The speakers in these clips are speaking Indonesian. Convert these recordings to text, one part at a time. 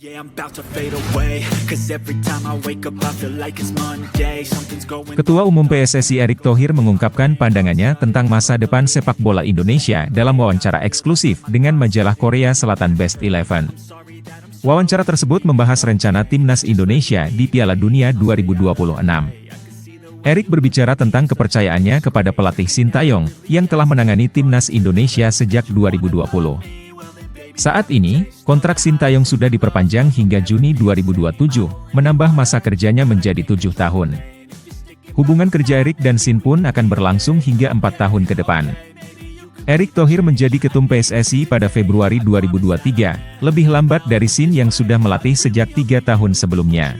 Yeah, I'm about to fade away, 'cause every time I wake up I feel like it's Monday, something's going. Ketua Umum PSSI Erick Thohir mengungkapkan pandangannya tentang masa depan sepak bola Indonesia dalam wawancara eksklusif dengan majalah Korea Selatan Best 11. Wawancara tersebut membahas rencana timnas Indonesia di Piala Dunia 2026. Erick berbicara tentang kepercayaannya kepada pelatih Sintayong yang telah menangani timnas Indonesia sejak 2020. Saat ini, kontrak Sintayong sudah diperpanjang hingga Juni 2027, menambah masa kerjanya menjadi 7 tahun. Hubungan kerja Erick dan Sin pun akan berlangsung hingga 4 tahun ke depan. Erick Thohir menjadi ketum PSSI pada Februari 2023, lebih lambat dari Sin yang sudah melatih sejak 3 tahun sebelumnya.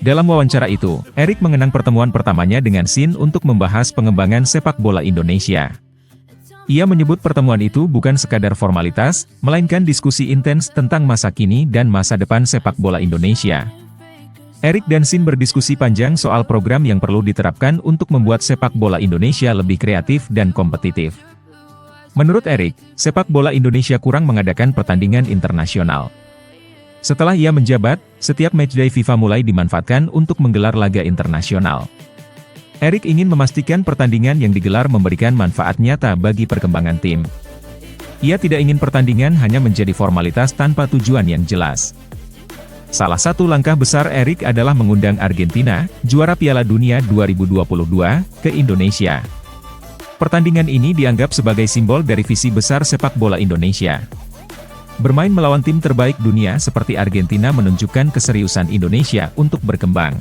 Dalam wawancara itu, Erick mengenang pertemuan pertamanya dengan Sin untuk membahas pengembangan sepak bola Indonesia. Ia menyebut pertemuan itu bukan sekadar formalitas, melainkan diskusi intens tentang masa kini dan masa depan sepak bola Indonesia. Erick dan Sin berdiskusi panjang soal program yang perlu diterapkan untuk membuat sepak bola Indonesia lebih kreatif dan kompetitif. Menurut Erick, sepak bola Indonesia kurang mengadakan pertandingan internasional. Setelah ia menjabat, setiap matchday FIFA mulai dimanfaatkan untuk menggelar laga internasional. Erick ingin memastikan pertandingan yang digelar memberikan manfaat nyata bagi perkembangan tim. Ia tidak ingin pertandingan hanya menjadi formalitas tanpa tujuan yang jelas. Salah satu langkah besar Erick adalah mengundang Argentina, juara Piala Dunia 2022, ke Indonesia. Pertandingan ini dianggap sebagai simbol dari visi besar sepak bola Indonesia. Bermain melawan tim terbaik dunia seperti Argentina menunjukkan keseriusan Indonesia untuk berkembang.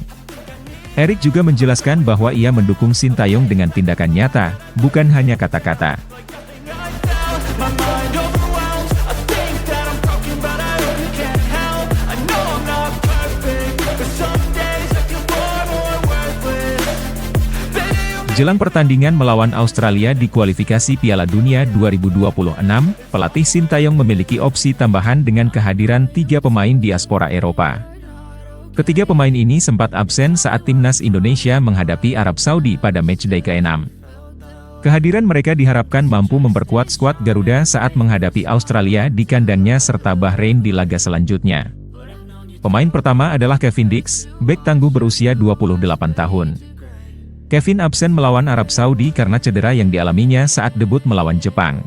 Erick juga menjelaskan bahwa ia mendukung Sintayong dengan tindakan nyata, bukan hanya kata-kata. Jelang pertandingan melawan Australia di kualifikasi Piala Dunia 2026, pelatih Sintayong memiliki opsi tambahan dengan kehadiran 3 pemain diaspora Eropa. Ketiga pemain ini sempat absen saat timnas Indonesia menghadapi Arab Saudi pada matchday ke-6. Kehadiran mereka diharapkan mampu memperkuat skuad Garuda saat menghadapi Australia di kandangnya serta Bahrain di laga selanjutnya. Pemain pertama adalah Kevin Dix, bek tangguh berusia 28 tahun. Kevin absen melawan Arab Saudi karena cedera yang dialaminya saat debut melawan Jepang.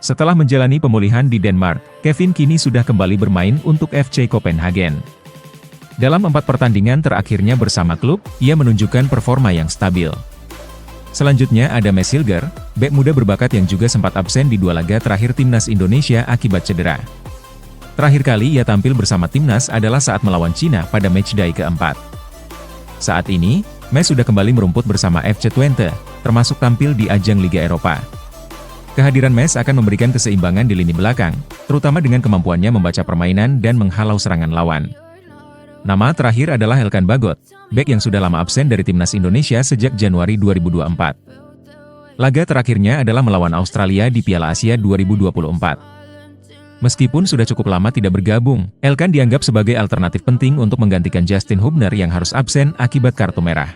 Setelah menjalani pemulihan di Denmark, Kevin kini sudah kembali bermain untuk FC Copenhagen. Dalam 4 pertandingan terakhirnya bersama klub, ia menunjukkan performa yang stabil. Selanjutnya ada Mads Hilger, bek muda berbakat yang juga sempat absen di 2 laga terakhir timnas Indonesia akibat cedera. Terakhir kali ia tampil bersama timnas adalah saat melawan Cina pada matchday ke-4. Saat ini, Mads sudah kembali merumput bersama FC Twente, termasuk tampil di ajang Liga Eropa. Kehadiran Mads akan memberikan keseimbangan di lini belakang, terutama dengan kemampuannya membaca permainan dan menghalau serangan lawan. Nama terakhir adalah Elkan Bagot, bek yang sudah lama absen dari timnas Indonesia sejak Januari 2024. Laga terakhirnya adalah melawan Australia di Piala Asia 2024. Meskipun sudah cukup lama tidak bergabung, Elkan dianggap sebagai alternatif penting untuk menggantikan Justin Hubner yang harus absen akibat kartu merah.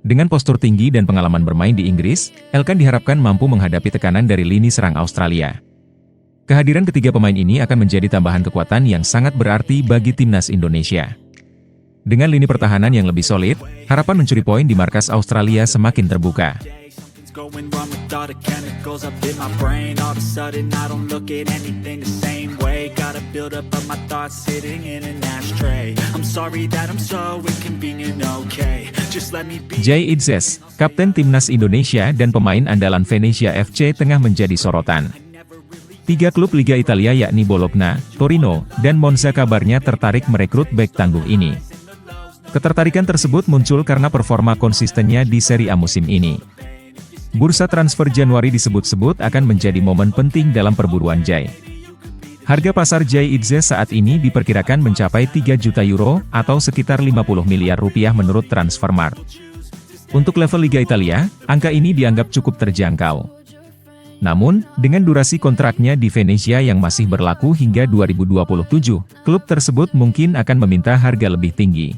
Dengan postur tinggi dan pengalaman bermain di Inggris, Elkan diharapkan mampu menghadapi tekanan dari lini serang Australia. Kehadiran ketiga pemain ini akan menjadi tambahan kekuatan yang sangat berarti bagi timnas Indonesia. Dengan lini pertahanan yang lebih solid, harapan mencuri poin di markas Australia semakin terbuka. Jay Idzes, kapten timnas Indonesia dan pemain andalan Venezia FC tengah menjadi sorotan. 3 klub Liga Italia yakni Bologna, Torino, dan Monza kabarnya tertarik merekrut bek tangguh ini. Ketertarikan tersebut muncul karena performa konsistennya di Serie A musim ini. Bursa transfer Januari disebut-sebut akan menjadi momen penting dalam perburuan Jay. Harga pasar Jay Idzes saat ini diperkirakan mencapai 3 juta euro atau sekitar 50 miliar rupiah menurut Transfermarkt. Untuk level Liga Italia, angka ini dianggap cukup terjangkau. Namun, dengan durasi kontraknya di Venezia yang masih berlaku hingga 2027, klub tersebut mungkin akan meminta harga lebih tinggi.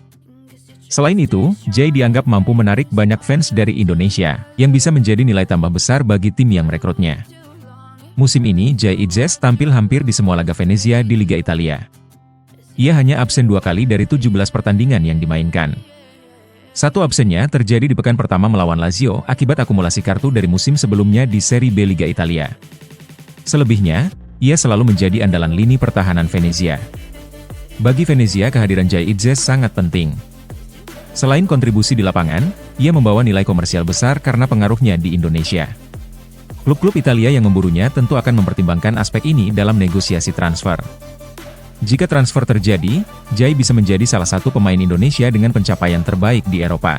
Selain itu, Jay dianggap mampu menarik banyak fans dari Indonesia, yang bisa menjadi nilai tambah besar bagi tim yang merekrutnya. Musim ini Jay Idzes tampil hampir di semua laga Venezia di Liga Italia. Ia hanya absen 2 kali dari 17 pertandingan yang dimainkan. Satu absennya terjadi di pekan pertama melawan Lazio akibat akumulasi kartu dari musim sebelumnya di Serie B Liga Italia. Selebihnya, ia selalu menjadi andalan lini pertahanan Venezia. Bagi Venezia, kehadiran Jay Itzes sangat penting. Selain kontribusi di lapangan, ia membawa nilai komersial besar karena pengaruhnya di Indonesia. Klub-klub Italia yang memburunya tentu akan mempertimbangkan aspek ini dalam negosiasi transfer. Jika transfer terjadi, Jay bisa menjadi salah satu pemain Indonesia dengan pencapaian terbaik di Eropa.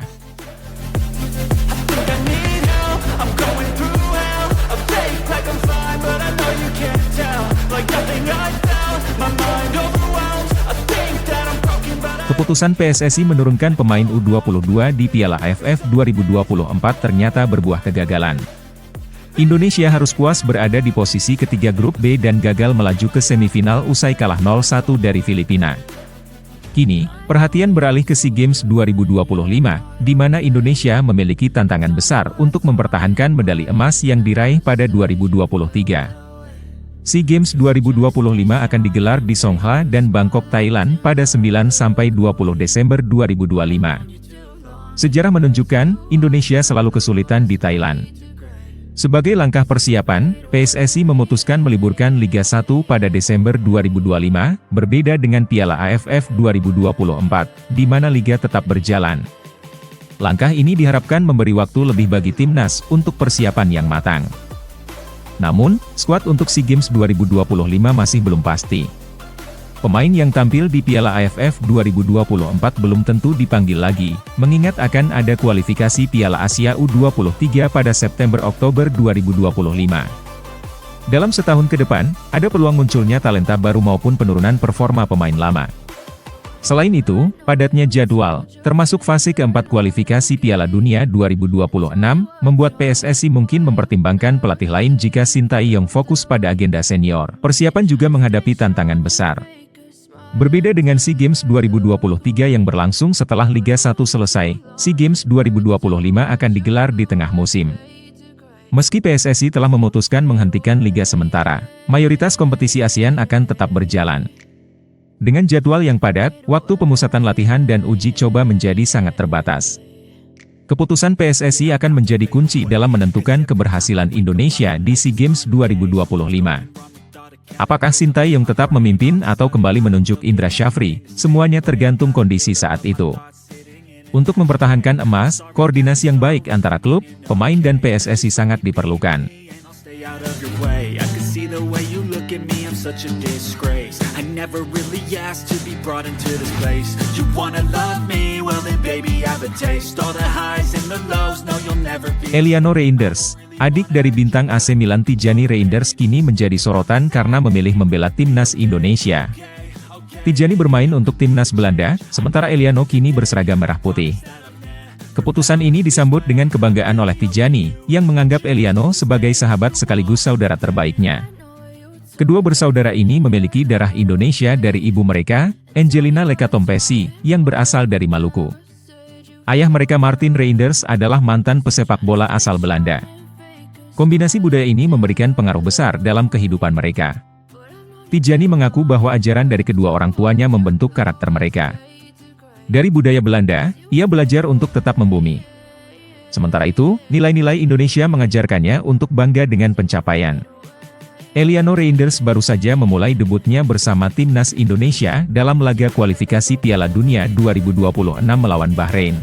Keputusan PSSI menurunkan pemain U22 di Piala AFF 2024 ternyata berbuah kegagalan. Indonesia harus puas berada di posisi ketiga grup B dan gagal melaju ke semifinal usai kalah 0-1 dari Filipina. Kini, perhatian beralih ke SEA Games 2025, di mana Indonesia memiliki tantangan besar untuk mempertahankan medali emas yang diraih pada 2023. SEA Games 2025 akan digelar di Songkhla dan Bangkok, Thailand pada 9-20 Desember 2025. Sejarah menunjukkan, Indonesia selalu kesulitan di Thailand. Sebagai langkah persiapan, PSSI memutuskan meliburkan Liga 1 pada Desember 2025, berbeda dengan Piala AFF 2024, di mana Liga tetap berjalan. Langkah ini diharapkan memberi waktu lebih bagi timnas untuk persiapan yang matang. Namun, skuad untuk SEA Games 2025 masih belum pasti. Pemain yang tampil di Piala AFF 2024 belum tentu dipanggil lagi, mengingat akan ada kualifikasi Piala Asia U23 pada September-Oktober 2025. Dalam setahun ke depan, ada peluang munculnya talenta baru maupun penurunan performa pemain lama. Selain itu, padatnya jadwal, termasuk fase keempat kualifikasi Piala Dunia 2026, membuat PSSI mungkin mempertimbangkan pelatih lain jika Sintayong fokus pada agenda senior. Persiapan juga menghadapi tantangan besar. Berbeda dengan SEA Games 2023 yang berlangsung setelah Liga 1 selesai, SEA Games 2025 akan digelar di tengah musim. Meski PSSI telah memutuskan menghentikan liga sementara, mayoritas kompetisi ASEAN akan tetap berjalan. Dengan jadwal yang padat, waktu pemusatan latihan dan uji coba menjadi sangat terbatas. Keputusan PSSI akan menjadi kunci dalam menentukan keberhasilan Indonesia di SEA Games 2025. Apakah Sintayong tetap memimpin atau kembali menunjuk Indra Syafri, semuanya tergantung kondisi saat itu. Untuk mempertahankan emas, koordinasi yang baik antara klub, pemain dan PSSI sangat diperlukan. Eliano Reinders, adik dari bintang AC Milan Tijani Reinders kini menjadi sorotan karena memilih membela timnas Indonesia. Tijani bermain untuk timnas Belanda, sementara Eliano kini berseragam merah putih. Keputusan ini disambut dengan kebanggaan oleh Tijani, yang menganggap Eliano sebagai sahabat sekaligus saudara terbaiknya. Kedua bersaudara ini memiliki darah Indonesia dari ibu mereka, Angelina Lekatompesi, yang berasal dari Maluku. Ayah mereka Martin Reinders adalah mantan pesepak bola asal Belanda. Kombinasi budaya ini memberikan pengaruh besar dalam kehidupan mereka. Tijani mengaku bahwa ajaran dari kedua orang tuanya membentuk karakter mereka. Dari budaya Belanda, ia belajar untuk tetap membumi. Sementara itu, nilai-nilai Indonesia mengajarkannya untuk bangga dengan pencapaian. Eliano Reinders baru saja memulai debutnya bersama timnas Indonesia dalam laga kualifikasi Piala Dunia 2026 melawan Bahrain.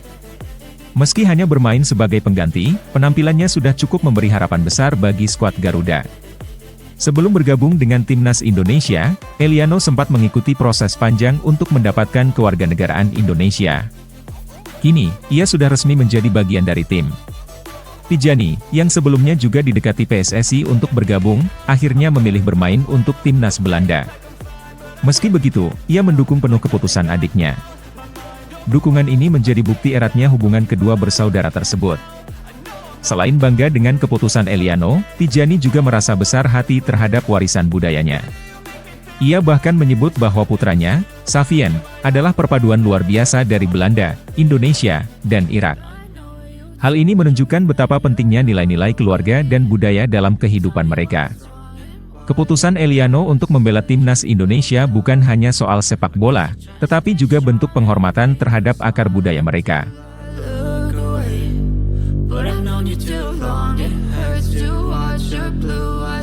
Meski hanya bermain sebagai pengganti, penampilannya sudah cukup memberi harapan besar bagi skuad Garuda. Sebelum bergabung dengan timnas Indonesia, Eliano sempat mengikuti proses panjang untuk mendapatkan kewarganegaraan Indonesia. Kini, ia sudah resmi menjadi bagian dari tim. Tijani, yang sebelumnya juga didekati PSSI untuk bergabung, akhirnya memilih bermain untuk timnas Belanda. Meski begitu, ia mendukung penuh keputusan adiknya. Dukungan ini menjadi bukti eratnya hubungan kedua bersaudara tersebut. Selain bangga dengan keputusan Eliano, Tijani juga merasa besar hati terhadap warisan budayanya. Ia bahkan menyebut bahwa putranya, Savien, adalah perpaduan luar biasa dari Belanda, Indonesia, dan Irak. Hal ini menunjukkan betapa pentingnya nilai-nilai keluarga dan budaya dalam kehidupan mereka. Keputusan Eliano untuk membela timnas Indonesia bukan hanya soal sepak bola, tetapi juga bentuk penghormatan terhadap akar budaya mereka. Look away, but I've known you too long. It hurts to watch your blue eyes